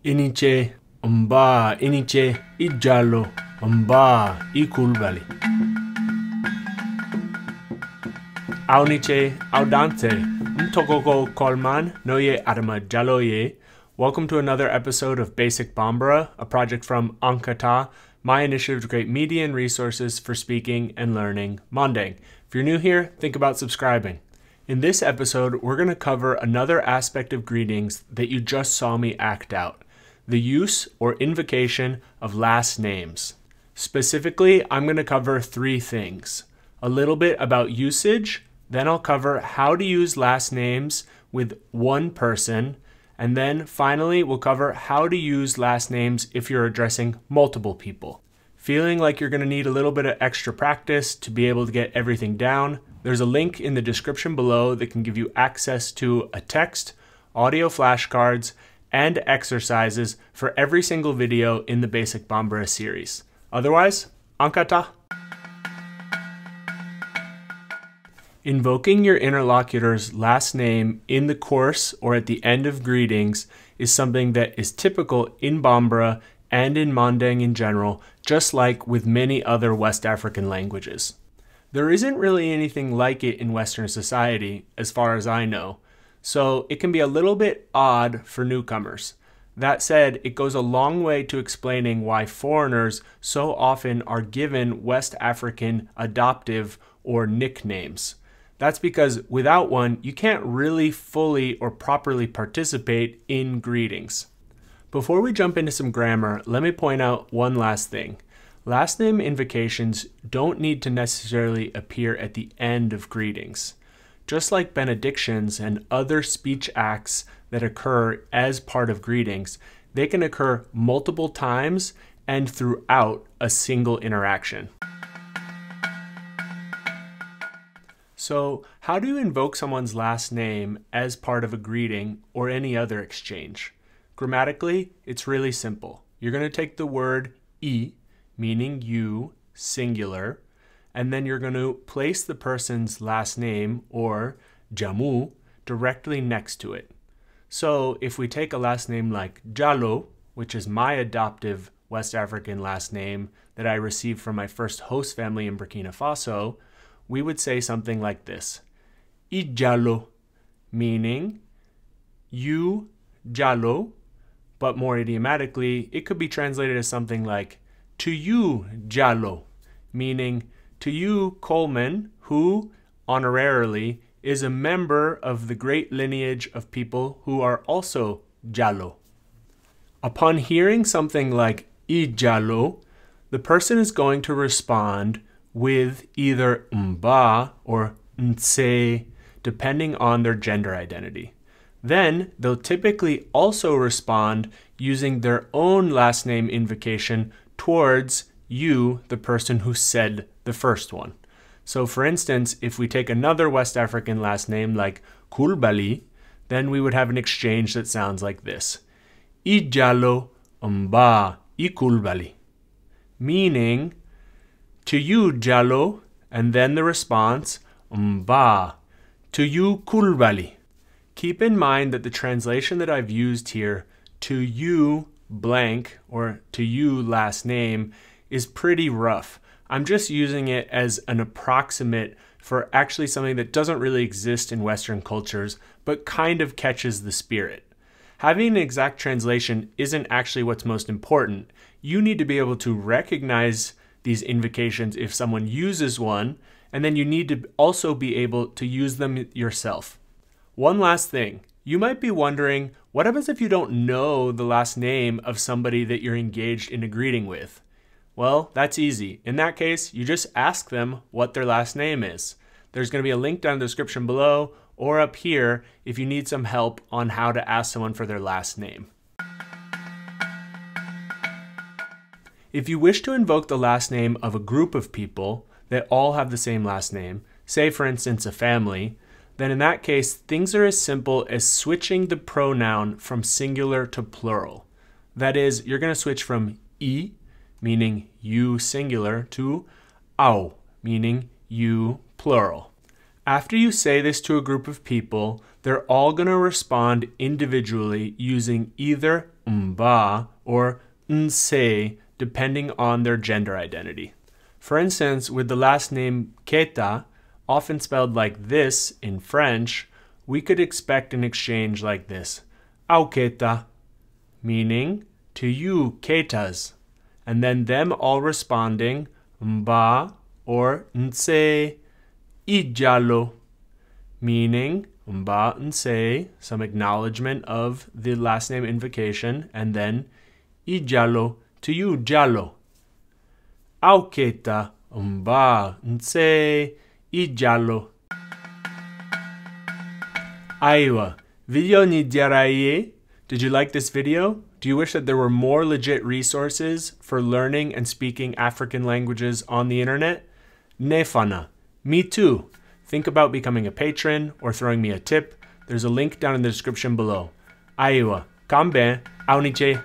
Iniche, mba, iniche, ijalo, mba, ikulbali. Auniche, audante, mtokoko kolman, noye adama jaloye. Welcome to another episode of Basic Bambara, a project from Ankata, my initiative to create media and resources for speaking and learning Manding. If you're new here, think about subscribing. In this episode, we're going to cover another aspect of greetings that you just saw me act out: the use or invocation of last names. Specifically, I'm going to cover three things: a little bit about usage, then I'll cover how to use last names with one person, and then finally we'll cover how to use last names if you're addressing multiple people. Feeling like you're going to need a little bit of extra practice to be able to get everything down? There's a link in the description below that can give you access to a text, audio flashcards, and exercises for every single video in the Basic Bambara series. Otherwise, Ankata! Invoking your interlocutor's last name in the course or at the end of greetings is something that is typical in Bambara and in Manding in general, just like with many other West African languages. There isn't really anything like it in Western society, as far as I know, so it can be a little bit odd for newcomers. That said, it goes a long way to explaining why foreigners so often are given West African adoptive or nicknames. That's because without one, you can't really fully or properly participate in greetings. Before we jump into some grammar, let me point out one last thing. Last name invocations don't need to necessarily appear at the end of greetings. Just like benedictions and other speech acts that occur as part of greetings, they can occur multiple times and throughout a single interaction. So, how do you invoke someone's last name as part of a greeting or any other exchange? Grammatically, it's really simple. You're going to take the word I, meaning you, singular, and then you're going to place the person's last name, or jamu, directly next to it. So if we take a last name like Jalo, which is my adoptive West African last name that I received from my first host family in Burkina Faso, we would say something like this: Ijalo, meaning you, Jalo, but more idiomatically, it could be translated as something like to you, Jalo, meaning to you, Coleman, who, honorarily, is a member of the great lineage of people who are also Jalo. Upon hearing something like Ijalo, the person is going to respond with either mba or nse, depending on their gender identity. Then they'll typically also respond using their own last name invocation towards you, the person who said the first one. So for instance, if we take another West African last name like Kulbali, then we would have an exchange that sounds like this: Ijalo mba ikulbali, meaning to you, Jalo, and then the response mba, to you, Kulbali. Keep in mind that the translation that I've used here, to you blank, or to you last name, is pretty rough. I'm just using it as an approximate for actually something that doesn't really exist in Western cultures, but kind of catches the spirit. Having an exact translation isn't actually what's most important. You need to be able to recognize these invocations if someone uses one, and then you need to also be able to use them yourself. One last thing. You might be wondering, what happens if you don't know the last name of somebody that you're engaged in a greeting with? Well, that's easy. In that case, you just ask them what their last name is. There's going to be a link down in the description below or up here if you need some help on how to ask someone for their last name. If you wish to invoke the last name of a group of people that all have the same last name, say for instance a family, then in that case, things are as simple as switching the pronoun from singular to plural. That is, you're going to switch from I, meaning you singular, to au, meaning you plural. After you say this to a group of people, they're all going to respond individually using either mba, or nse, depending on their gender identity. For instance, with the last name Keita, often spelled like this in French, we could expect an exchange like this. Au Keita, meaning to you, Keitas. And then them all responding, mba or nse, ijalo, meaning mba nse, some acknowledgement of the last name invocation, and then ijalo, to you, jalo. Au Keita, mba nse, ijalo. Aiwa, video ni diaraye? Did you like this video? Do you wish that there were more legit resources for learning and speaking African languages on the internet? Nefana. Me too. Think about becoming a patron or throwing me a tip. There's a link down in the description below. Aiwa, kambe, auniche.